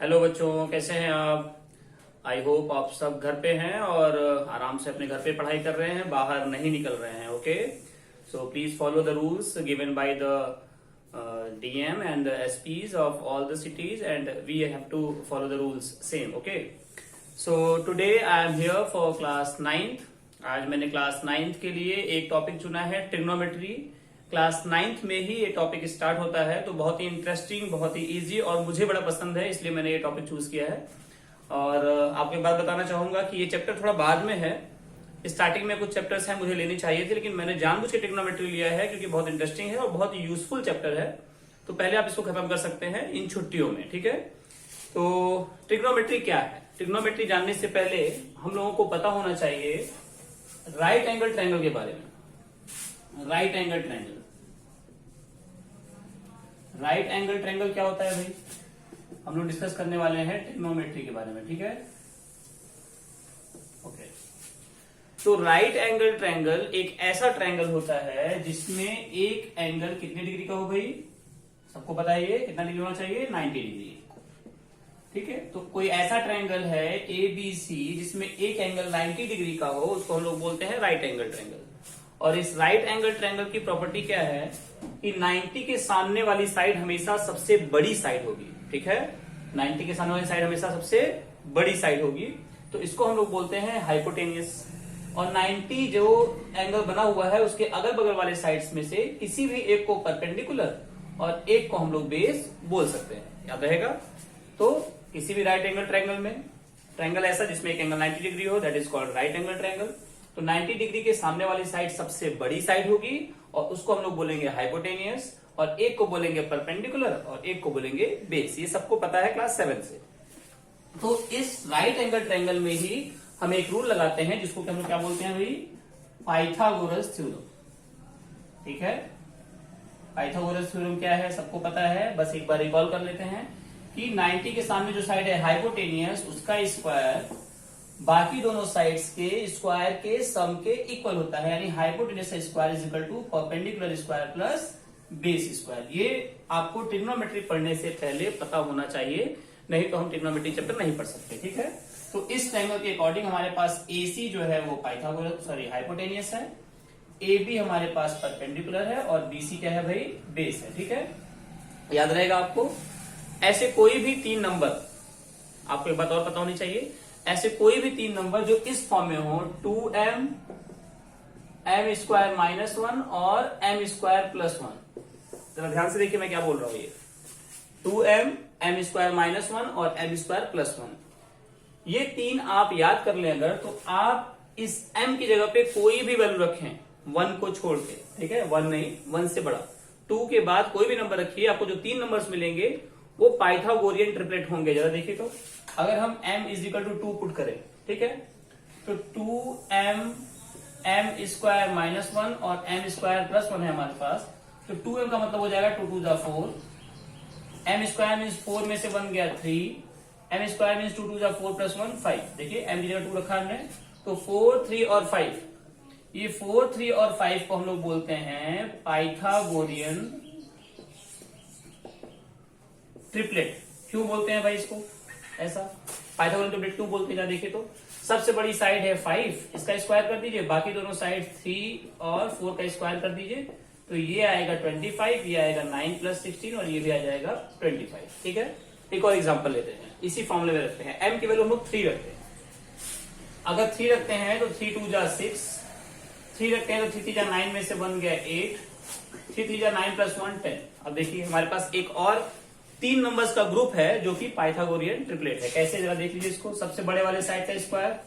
Hello बच्चों, कैसे हैं आप। आई होप आप सब घर पे हैं और आराम से अपने घर पे पढ़ाई कर रहे हैं, बाहर नहीं निकल रहे हैं। Okay, so please follow the rules given by the DM and the SPs of all the cities, and we have to follow the rules same. Okay, so today I am here for class 9th. आज मैंने class 9th के लिए एक topic चुना है, trigonometry. Class 9th में ही ये topic start होता है, तो बहुत ही इंटरेस्टिंग, बहुत ही इजी और मुझे बड़ा पसंद है, इसलिए मैंने ये टॉपिक चूज किया है। और आपको एक बात बताना चाहूंगा कि ये चैप्टर थोड़ा बाद में है। स्टार्टिंग में कुछ चैप्टर्स हैं मुझे लेने चाहिए थे, लेकिन मैंने जानबूझ के ट्रिग्नोमेट्री लिया है क्योंकि बहुत इंटरेस्टिंग है और बहुत यूजफुल चैप्टर है। तो पहले आप इसको खत्म कर सकते हैं इन छुट्टियों में, ठीक है। तो ट्रिग्नोमेट्री क्या है, ट्रिग्नोमेट्री जानने से पहले हम लोगों को पता होना चाहिए राइट एंगल ट्रायंगल के बारे में। Right angle triangle, right angle triangle क्या होता है भाई, हम लोग डिस्कस करने वाले हैं ट्रिग्नोमेट्री के बारे में, ठीक है। ओके, तो राइट एंगल ट्रायंगल एक ऐसा ट्रायंगल होता है जिसमें एक एंगल कितने डिग्री का हो भाई, सबको पता है ये कितना डिग्री होना चाहिए, 90 डिग्री, ठीक है। तो कोई ऐसा ट्रायंगल है ABC जिसमें एक एंगल 90 डिग्री का हो, उसको हम लोग बोलते हैं राइट एंगल ट्रायंगल। और इस राइट एंगल ट्रायंगल की प्रॉपर्टी क्या है कि 90 के सामने वाली साइड हमेशा सबसे बड़ी साइड होगी, ठीक है। 90 के सामने वाली साइड हमेशा सबसे बड़ी साइड होगी, तो इसको हम लोग बोलते हैं हाइपोटेनियस। और 90 जो एंगल बना हुआ है उसके अगल बगल वाले साइड्स में से किसी भी एक को परपेंडिकुलर और एक को हम लोग बेस बोल सकते हैं, याद रहेगा। तो किसी भी राइट एंगल ट्रायंगल में, ट्रायंगल ऐसा जिसमें एक एंगल 90 डिग्री हो, that is called right angle triangle. तो 90 डिग्री के सामने वाली साइड सबसे बड़ी साइड होगी और उसको हम लोग बोलेंगे हाइपोटेनियस, और एक को बोलेंगे परपेंडिकुलर और एक को बोलेंगे बेस। ये सबको पता है क्लास 7 से। तो इस राइट एंगल ट्रायंगल में ही हम एक रूल लगाते हैं जिसको हम लोग क्या बोलते हैं भाई, पाइथागोरस थ्योरम, ठीक है। पाइथागोरस थ्योरम क्या है सबको पता है, बस एक बार रिकॉल कर लेते हैं कि 90 के सामने जो साइड है हाइपोटेनियस, उसका स्क्वायर बाकी दोनों साइड्स के स्क्वायर के सम के इक्वल होता है, यानी hypotenuse square is equal to perpendicular square plus base square. ये आपको ट्रिग्नोमेट्री पढ़ने से पहले पता होना चाहिए, नहीं तो हम ट्रिग्नोमेट्री चैप्टर नहीं पढ़ सकते, ठीक है। तो इस ट्रायंगल के अकॉर्डिंग हमारे पास AC जो है वो पाइथागोरस हाइपोटेनियस है, AB हमारे पास परपेंडिकुलर है और BC क्या है भाई, बेस है, ठीक है। याद रहेगा आपको। ऐसे कोई भी 3 नंबर, आपको एक बात और पता होनी चाहिए, ऐसे कोई भी 3 नंबर जो इस फॉर्म में हो, 2m m स्क्वायर माइनस 1 और m स्क्वायर प्लस 1। जरा ध्यान से देखिए मैं क्या बोल रहा हूं, ये 2m m स्क्वायर माइनस 1 और m स्क्वायर प्लस 1, ये 3 आप याद कर लें अगर, तो आप इस m की जगह पे कोई भी वैल्यू रखें 1 को छोड़ के, ठीक है, 1 नहीं, 1 से बड़ा, 2 के बाद कोई भी नंबर रखिए, आपको जो 3 नंबर्स मिलेंगे वो पाइथागोरियन ट्रिपलेट होंगे। जरा देखिए तो अगर हम m is equal to 2 put करें, ठीक है, तो 2m m स्क्वायर माइनस 1 और m स्क्वायर प्लस 1 है हमारे पास, तो 2m का मतलब हो जाएगा 2 2 जा 4, m स्क्वायर मीन्स 4 में से 1 गया 3, m स्क्वायर मीन्स 2 2 जा 4 प्लस 1 5। देखिए m की जगह 2 रखा हमने, तो 4 3 और 5, ये 4 3 और 5 को हम लोग बोलते हैं पाइथागोरियन ट्रिपलेट। क्यों बोलते हैं भाई इसको ऐसा, पाइथागोरियन ट्रिपलेट क्यों बोलते हैं, देखिए तो सबसे बड़ी साइड है 5, इसका स्क्वायर कर दीजिए, बाकी दोनों साइड 3 और 4 का स्क्वायर कर दीजिए, तो ये आएगा 25, ये आएगा 9 प्लस 16 और ये भी आ जाएगा 25, ठीक है। एक और एग्जांपल लेते हैं, इसी फॉर्मूले में रखते हैं, m की वैल्यू हम लोग 3 रखते हैं। अगर 3 रखते हैं तो 3 2 जा 6, 3 रखते हैं तो 3 3 जा 9 में से 1 गया 8, 3 3 जा 9 प्लस 1 10। अब देखिए हमारे पास एक और 3 नंबर्स का ग्रुप है जो कि पाइथागोरियन ट्रिपलेट है। कैसे, जरा देख लीजिए इसको, सबसे बड़े वाले साइड का स्क्वायर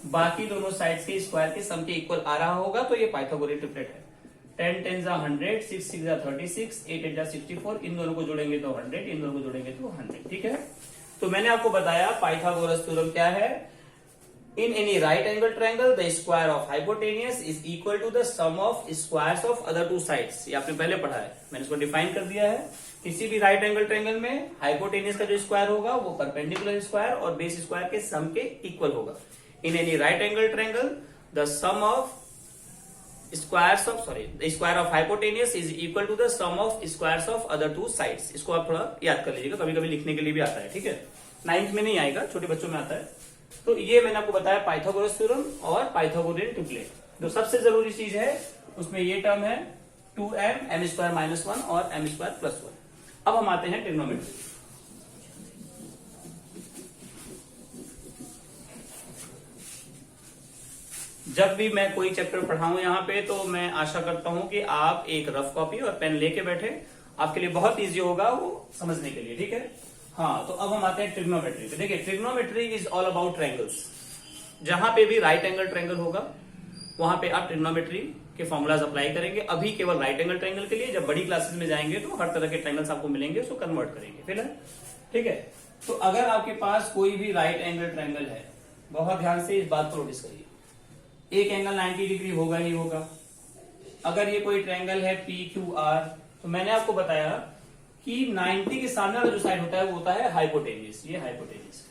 बाकी दोनों साइड के स्क्वायर के सम के इक्वल आ रहा होगा, तो ये पाइथागोरियन ट्रिपलेट है। 10 10 जा 100, 6 6 जा 36, 8 8 जा 64, इन दोनों को जोड़ेंगे तो 100, इन दोनों को जोड़ेंगे तो 100, ठीक है। तो मैंने आपको बताया पाइथागोरस थ्योरम क्या है। In any right angle triangle, the square of hypotenuse is equal to the sum of squares of other two sides। ये आपने पहले पढ़ा है, मैंने इसको डिफाइन कर दिया है। किसी भी राइट एंगल ट्रायंगल में हाइपोटेनियस का जो स्क्वायर होगा वो परपेंडिकुलर स्क्वायर और बेस स्क्वायर के सम के इक्वल होगा। In any right angle triangle the sum of squares of the square of hypotenuse is equal to the sum of squares of other two sides. इसको आप थोड़ा याद कर लीजिएगा, कभी कभी लिखने के लिए भी आता है, ठीक है। 9th में नहीं आएगा, छोटे बच्चों में आता है। तो ये मैंने आपको बताया पाइथागोरस थ्योरम और पाइथागोरियन ट्रिपलेट। जो सबसे जरूरी चीज है उसमें ये टर्म है 2m m² - 1 और m² + 1। अब हम आते हैं ट्रिग्नोमेट्री। जब भी मैं कोई चैप्टर पढ़ाऊं यहाँ पे तो मैं आशा करता हूं कि आप एक रफ कॉपी और पेन लेके बैठे, आपके लिए बहुत इजी होगा वो समझने के लिए, ठीक है। हाँ, तो अब हम आते हैं ट्रिग्नोमेट्री पे। देखिए, trigonometry is all about triangles. जहां पे भी राइट एंगल ट्रायंगल होगा वहां पे आप ट्रिग्नोमेट्री के फॉर्मुलाज अप्लाई करेंगे। अभी केवल राइट एंगल ट्रायंगल के लिए, जब बड़ी क्लासेस में जाएंगे तो हर तरह के ट्रायंगल्स आपको मिलेंगे, उसको कन्वर्ट करेंगे फिलहाल, ठीक है। तो अगर आपके पास कोई भी राइट एंगल ट्रायंगल है, बहुत ध्यान से इस बात को नोटिस करिए, एक एंगल 90 डिग्री होगा ही होगा। अगर ये कोई ट्रायंगल है PQR, तो मैंने आपको बताया कि 90 के सामने वाला जो साइड होता है वो होता है हाइपोटेन्यूस, ये हाइपोटेन्यूस,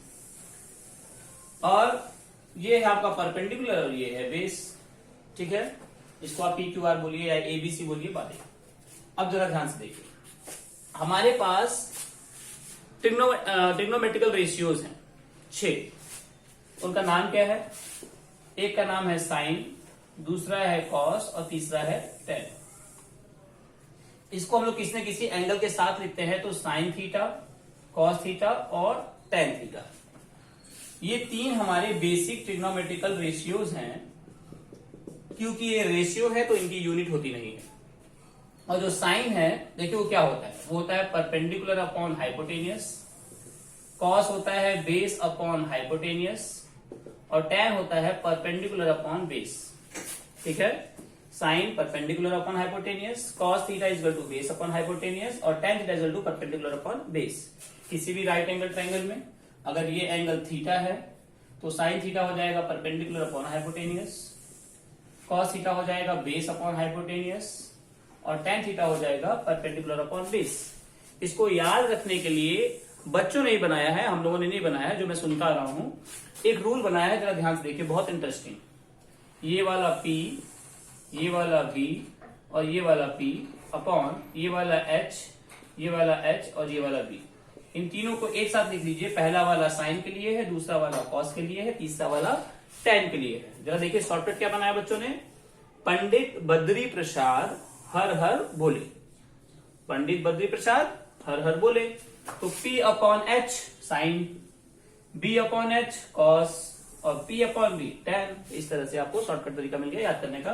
और ये है आपका परपेंडिकुलर और ये है बेस, ठीक है। इसको आप PQR बोलिए या ABC बोलिए, बात है। अब जरा ध्यान से देखिए, हमारे पास ट्रिग्नोमेट्रिकल रेशियोज हैं 6। उनका नाम क्या है? एक का नाम है साइन, दूसरा है कॉस और तीसरा है टेन। इसको हम लोग किसी न किसी एंगल के साथ लिखते हैं, तो साइन थीटा, कॉस थीटा और टेन थीटा। ये 3 हमारे बेसिक ट्रिग्नोमेट्रिकल रेशियोज हैं। क्योंकि ये रेशियो है तो इनकी यूनिट होती नहीं है। और जो साइन है, देखिए वो क्या होता है, वो होता है परपेंडिकुलर अपॉन हाइपोटेनियस, कॉस होता है बेस अपॉन हाइपोटेनियस, और टेन होता है परपेंडिकुलर अपॉन बेस, ठीक है। Sine perpendicular upon hypotenuse, cos theta is equal to base upon hypotenuse, और tan theta is equal to perpendicular upon base. किसी भी राइट एंगल ट्रायंगल में अगर ये एंगल थीटा है तो साइन थीटा हो जाएगा perpendicular upon hypotenuse, cos theta हो जाएगा बेस अपॉन हाइपोटेनियस, और टेन थीटा हो जाएगा परपेंडिकुलर अपॉन बेस। इसको याद रखने के लिए बच्चों ने ही बनाया है, हम लोगों ने नहीं बनाया, जो मैं सुनता रहा हूं। एक रूल बनाया है, जरा ध्यान से देखिए, बहुत इंटरेस्टिंग। ये वाला P, ये वाला V और ये वाला P अपॉन ये वाला H, ये वाला H और ये वाला B, इन तीनों को एक साथ लिख लीजिए। पहला वाला साइन के लिए है, दूसरा वाला कॉस के लिए है, तीसरा वाला टेन के लिए है। जरा देखिए शॉर्टकट क्या बनाया बच्चों ने, पंडित बद्री प्रसाद हर हर बोले। पंडित बद्री प्रसाद हर हर बोले, तो P upon H sine, B upon H cos और P अपॉन B टेन। इस तरह से आपको शॉर्टकट तरीका मिल गया याद करने का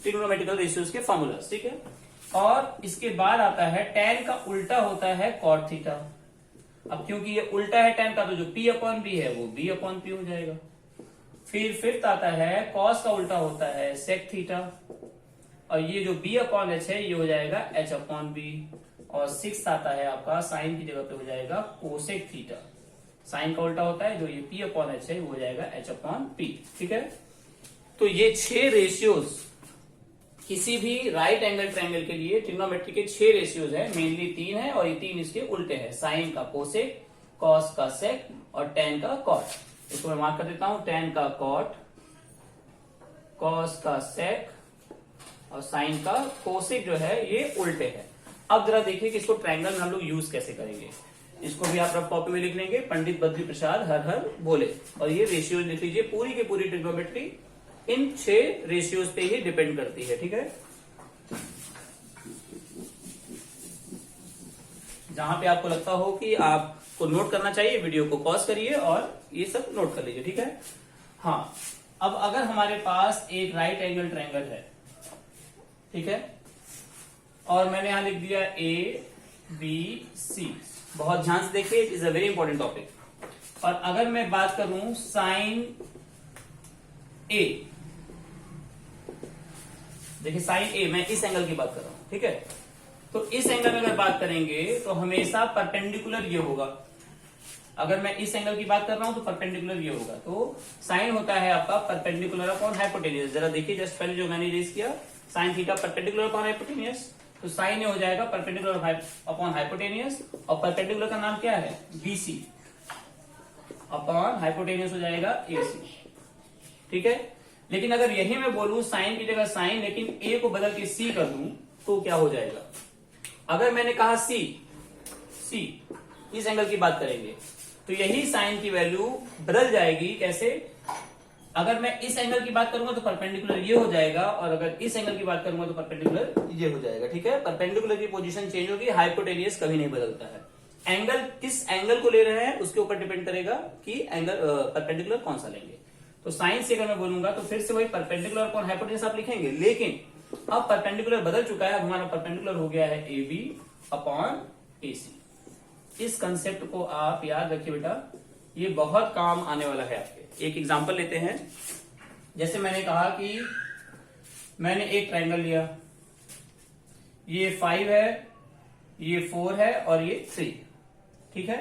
ट्रिग्नोमेट्रिकल रेशियोज के फॉर्मूलास, ठीक है। और इसके बाद आता है टेन का उल्टा होता है कॉट थीटा। अब क्योंकि ये उल्टा है टेन का, तो जो P अपॉन B है वो B अपॉन P हो जाएगा। फिर फिफ्थ आता है कॉस का उल्टा होता है सेक थीटा, और ये जो B अपॉन H है ये हो जाएगा H अपॉन B, और सिक्स आता है आपका साइन की जगह पे हो जाएगा कोसेक थीटा। साइन का उल्टा होता है, जो ये P अपॉन H है वो हो जाएगा H अपॉन P, ठीक है। तो ये 6 रेशियोज किसी भी राइट एंगल ट्रायंगल के लिए ट्रिग्नोमेट्री के 6 रेशियोज है। मेनली 3 है और ये 3 इसके उल्टे हैं, साइन का कोसेक, कॉस का सेक और टेन का कॉट। इसको मैं मार्क कर देता हूं, टेन का कॉट, कॉस का सेक और साइन का कोसेक जो है ये उल्टे है। अब जरा देखिए कि इसको ट्रायंगल में हम लोग यूज कैसे करेंगे। इसको भी आप रफ कॉपी में लिख लेंगे, पंडित बद्री प्रसाद हर हर बोले, और ये रेशियोज लिख लीजिए। पूरी की पूरी ट्रिग्नोमेट्री इन 6 रेशियोज पे ही डिपेंड करती है, ठीक है। जहां पे आपको लगता हो कि आपको नोट करना चाहिए, वीडियो को पॉज करिए और ये सब नोट कर लीजिए, ठीक है। हाँ, अब अगर हमारे पास एक राइट एंगल ट्रायंगल है, ठीक है, और मैंने यहां लिख दिया ABC, बहुत ध्यान से देखिए, it is a very important topic. और अगर मैं बात करूं साइन A, देखिए साइन A, मैं इस एंगल की बात कर रहा हूं, ठीक है। तो इस एंगल में अगर बात करेंगे तो हमेशा परपेंडिकुलर ये होगा। अगर मैं इस एंगल की बात कर रहा हूं तो परपेंडिकुलर ये होगा। तो साइन होता है आपका परपेंडिकुलर अपॉन हाइपोटेनियस। जरा देखिए, जस्ट पहले जो मैंने रेज किया, sine theta perpendicular upon hypotenuse, तो साइन हो जाएगा परपेंडिकुलर अपॉन हाइपोटेनियस, और परपेंडिकुलर का नाम क्या है BC, अपॉन हाइपोटेनियस हो जाएगा AC, ठीक है। लेकिन अगर यही मैं बोलूं साइन की जगह साइन, लेकिन A को बदल के C कर दूं तो क्या हो जाएगा। अगर मैंने कहा C, इस एंगल की बात करेंगे, तो यही साइन की वैल्यू बदल जाएगी। कैसे? अगर मैं इस एंगल की बात करूंगा तो परपेंडिकुलर ये हो जाएगा, और अगर इस एंगल की बात करूंगा तो परपेंडिकुलर ये हो जाएगा। ठीक है, परपेंडिकुलर की पोजीशन चेंज होगी, हाइपोटेनियस कभी नहीं बदलता है। एंगल किस एंगल को ले रहे हैं उसके ऊपर डिपेंड करेगा कि एंगल परपेंडिकुलर कौन सा लेंगे। तो साइन से अगर मैं बोलूंगा तो फिर से वही परपेंडिकुलर अपॉन हाइपोटेनियस आप लिखेंगे, लेकिन अब परपेंडिकुलर बदल चुका है, अब हमारा परपेंडिकुलर हो गया है ए बी अपॉन ए सी। इस कंसेप्ट को आप याद रखिए बेटा, ये बहुत काम आने वाला है आपके। एक एग्जांपल लेते हैं। जैसे मैंने कहा कि मैंने एक ट्रायंगल लिया, ये 5 है, ये 4 है और ये 3। ठीक है,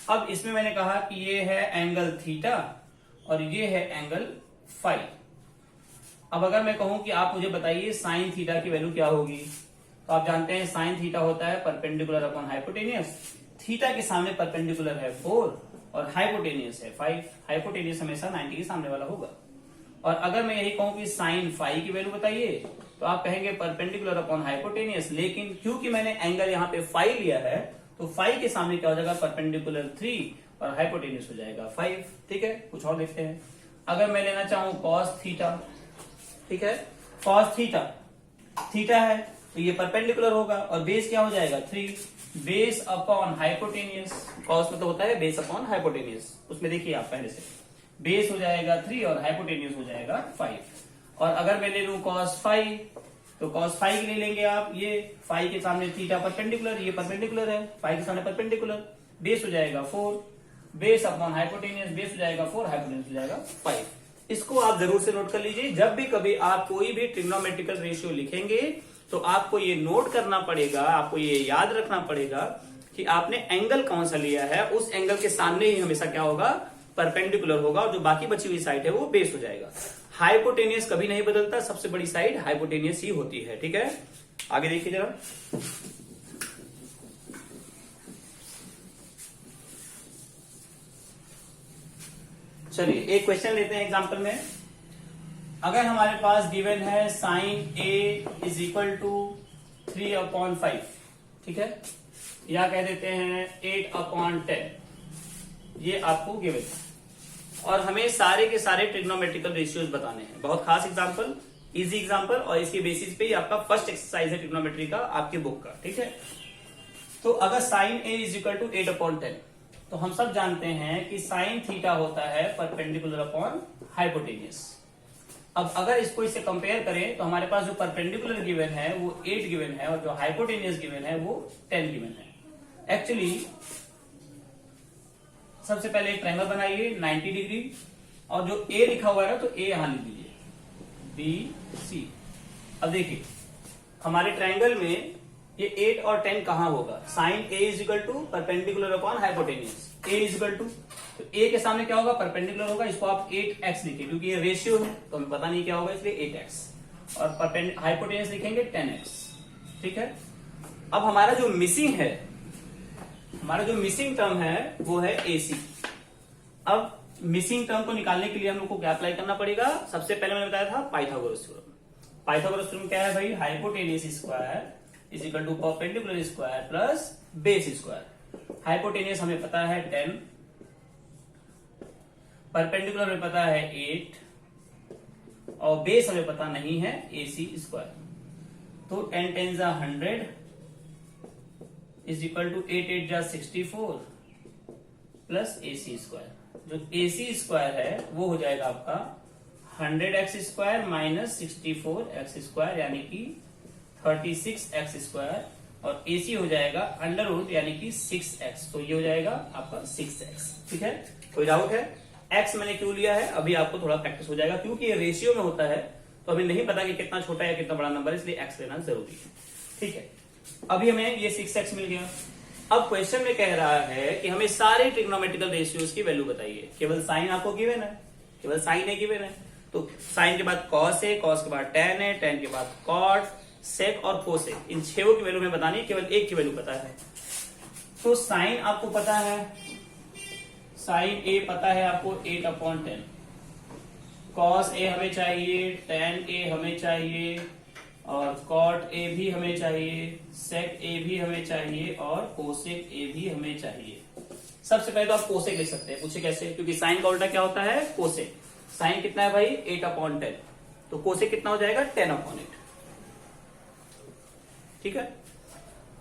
अब इसमें मैंने कहा कि ये है एंगल थीटा और ये है एंगल फाई। अब अगर मैं कहूं कि आप मुझे बताइए साइन थीटा की वैल्यू क्या होगी, तो आप जानते हैं साइन थीटा होता है परपेंडिकुलर अपॉन हाइपोटेनियस। थीटा के सामने परपेंडिकुलर है 4 और हाइपोटेनियस है 5। हाइपोटेनियस हमेशा 90 के सामने वाला होगा। और अगर मैं यही कहूं कि साइन फाई की वैल्यू बताइए, तो आप कहेंगे परपेंडिकुलर अपॉन हाइपोटेनियस, लेकिन क्योंकि मैंने एंगल यहाँ पे फाई लिया है तो फाई के सामने क्या हो जाएगा, परपेंडिकुलर 3 और हाइपोटेनियस हो जाएगा 5। ठीक है, कुछ और देखते हैं। अगर मैं लेना चाहूं कॉस थीटा, ठीक है, कॉस थीटा, थीटा है तो ये परपेंडिकुलर होगा और बेस क्या हो जाएगा 3, बेस अपॉन हाइपोटेनियस। कॉस मतलब होता है बेस अपॉन हाइपोटेनियस, उसमें देखिए आप पहले से बेस हो जाएगा 3 और हाइपोटेनियस हो जाएगा 5। और अगर मैं ले लूं कॉस फाई, तो कॉस फाई के लिए लेंगे आप ये फाई के सामने थीटा परपेंडिकुलर, ये परपेंडिकुलर है, फाई के सामने परपेंडिकुलर, बेस हो जाएगा 4, बेस अपॉन हाइपोटेनियस, बेस हो जाएगा 4, हाइपोटेनियस हो जाएगा 5। इसको आप जरूर से नोट कर लीजिए। जब भी कभी आप कोई भी ट्रिग्नोमेट्रिकल रेशियो लिखेंगे तो आपको ये नोट करना पड़ेगा, आपको ये याद रखना पड़ेगा कि आपने एंगल कौन सा लिया है, उस एंगल के सामने ही हमेशा क्या होगा, परपेंडिकुलर होगा, और जो बाकी बची हुई साइड है वो बेस हो जाएगा। हाइपोटेनियस कभी नहीं बदलता, सबसे बड़ी साइड हाइपोटेनियस ही होती है। ठीक है, आगे देखिए जरा। चलिए एक क्वेश्चन लेते हैं एग्जांपल में। अगर हमारे पास गिवन है sine A is equal to 3/5, ठीक है, या कह देते हैं 8/10, ये आपको गिवन है और हमें सारे के सारे ट्रिग्नोमेट्रिकल रेशियोज बताने हैं। बहुत खास एग्जांपल, इजी एग्जांपल, और इसके बेसिस पे ही आपका फर्स्ट एक्सरसाइज है ट्रिग्नोमेट्री का आपके बुक का। ठीक है, तो अगर sine A is equal to 8/10, तो हम सब जानते हैं कि साइन थीटा होता है परपेंडिकुलर अपॉन हाइपोटेनियस। अब अगर इसको इससे कंपेयर करें तो हमारे पास जो परपेंडिकुलर गिवन है वो 8 गिवन है और जो हाइपोटेनियस गिवन है वो 10 गिवन है। एक्चुअली सबसे पहले एक ट्रायंगल बनाइए 90 डिग्री, और जो ए लिखा हुआ है ना तो ए यहां लिख दीजिए, बी सी। अब देखिए हमारे ट्रायंगल में ये 8 और 10 कहां होगा, sine A is equal to perpendicular upon hypotenuse, A is equal to, तो ए के सामने क्या होगा, परपेंडिकुलर होगा, इसको आप 8x लिखिए क्योंकि ये रेशियो है तो हमें पता नहीं क्या होगा इसलिए 8x, और हाइपोटेनियस लिखेंगे 10x। ठीक है, अब हमारा जो मिसिंग है, हमारा जो मिसिंग टर्म है वो है AC। अब मिसिंग टर्म को निकालने के लिए हम लोग को क्या अप्लाई करना पड़ेगा, सबसे पहले मैंने बताया था पाइथागोरस थ्योरम। पाइथागोरस थ्योरम क्या है भाई, hypotenuse square is equal to perpendicular square plus base square. Hypotenuse हमें पता है 10, परपेंडिकुलर हमें पता है 8, और बेस हमें पता नहीं है AC स्क्वायर। तो 10 10 जा 100 इज इक्वल टू 8 8 जा 64 प्लस AC स्क्वायर। जो AC स्क्वायर है वो हो जाएगा आपका 100x square minus 64x square यानी कि 36x स्क्वायर, और AC हो जाएगा अंडर रूट यानी कि 6x, तो ये हो जाएगा आपका 6x। ठीक है, कोई डाउट है? x मैंने क्यों लिया है अभी आपको थोड़ा प्रैक्टिस हो जाएगा, क्योंकि ये रेशियो में होता है तो हमें नहीं पता कि कितना छोटा या कितना बड़ा नंबर है, इसलिए x लेना जरूरी है। ठीक है, अभी हमें ये 6x मिल गया। अब क्वेश्चन में कह रहा है कि हमें सारे ट्रिग्नोमेट्रिकल रेशियोज की वैल्यू बताइए। केवल साइन आपको गिवन है, केवल साइन है गिवन है, तो साइन के बाद कॉस है, कॉस के बाद टेन है, टेन के बाद कॉट, सेक और कोसेक, इन 6 की वैल्यू हमें बतानी है, केवल एक की वैल्यू पता है। तो साइन आपको पता है, साइन ए पता है आपको 8/10, कॉस ए हमें चाहिए, टेन ए हमें चाहिए, और कॉट ए भी हमें चाहिए, सेक ए भी हमें चाहिए, और कोसेक ए भी हमें चाहिए। सबसे पहले तो आप कोसेक लिख सकते हैं। पूछे कैसे? क्योंकि साइन का उल्टा क्या होता है? कोसेक। साइन कितना है भाई? 8/10। तो कोसेक कितना हो जाएगा? 10/8। ठीक है।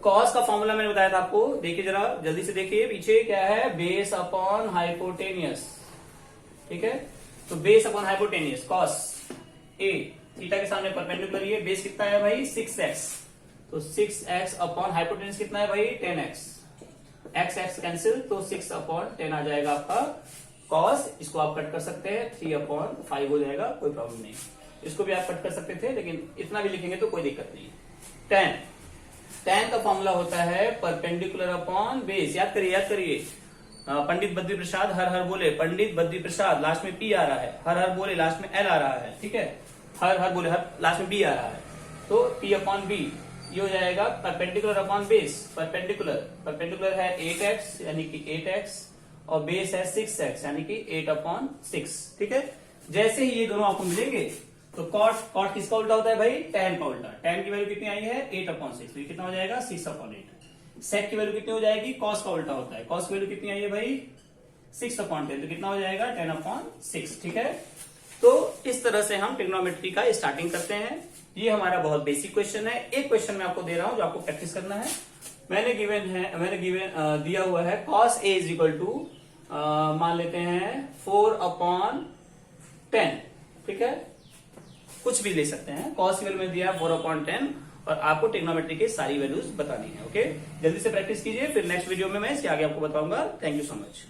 कॉस का फॉर्मूला मैंने बताया था आपको, देखिए जरा जल्दी से देखिए पीछे क्या है, बेस अपॉन हाइपोटेनियस। ठीक है, तो base upon hypotenuse cos A theta के सामने परपेंडिकुलर, ये बेस कितना है भाई 6x, तो 6x अपॉन हाइपोटेनियस कितना है भाई 10x, x x कैंसिल तो 6/10 आ जाएगा आपका कॉस। इसको आप कट कर सकते हैं 3/5 हो जाएगा, कोई प्रॉब्लम नहीं। इसको भी आप कट कर सकते थे, लेकिन इतना भी लिखेंगे तो कोई दिक्कत नहीं। tan का फॉर्मूला होता है परपेंडिकुलर अपॉन बेस। याद करिए पंडित बद्री प्रसाद हर हर बोले, पंडित बद्री प्रसाद लास्ट में पी आ रहा है, हर हर बोले लास्ट में एल आ रहा है। ठीक है, हर हर बोले हर लास्ट में बी आ रहा है, तो p/b ये हो जाएगा परपेंडिकुलर अपॉन बेस। परपेंडिकुलर है 8x यानी कि 8x और बेस है 6x यानी कि 8/6। ठीक है, जैसे ही ये दोनों आपको मिलेंगे तो कॉट किसका उल्टा होता है भाई? tan का उल्टा। tan की वैल्यू कितनी आई है? 8/6, तो ये कितना हो जाएगा 6/8। सेक की वैल्यू कितनी हो जाएगी? कॉस का उल्टा होता है। कॉस की वैल्यू कितनी आई है भाई? 6/10, तो कितना हो जाएगा 10/6। ठीक है, तो इस तरह से हम ट्रिग्नोमेट्री का स्टार्टिंग करते हैं। ये हमारा बहुत बेसिक क्वेश्चन है। एक क्वेश्चन मैं आपको दे रहा हूं जो आपको प्रैक्टिस करना है। मैंने दिया हुआ है cos A is equal to मान लेते हैं 4/10। ठीक है, कुछ भी ले सकते हैं। cos की वैल्यू में दिया 4/10 और आपको ट्रिग्नोमेट्री की सारी वैल्यूज बतानी है। ओके, जल्दी से प्रैक्टिस कीजिए, फिर नेक्स्ट वीडियो में मैं इसके आगे आपको बताऊंगा। Thank you so much.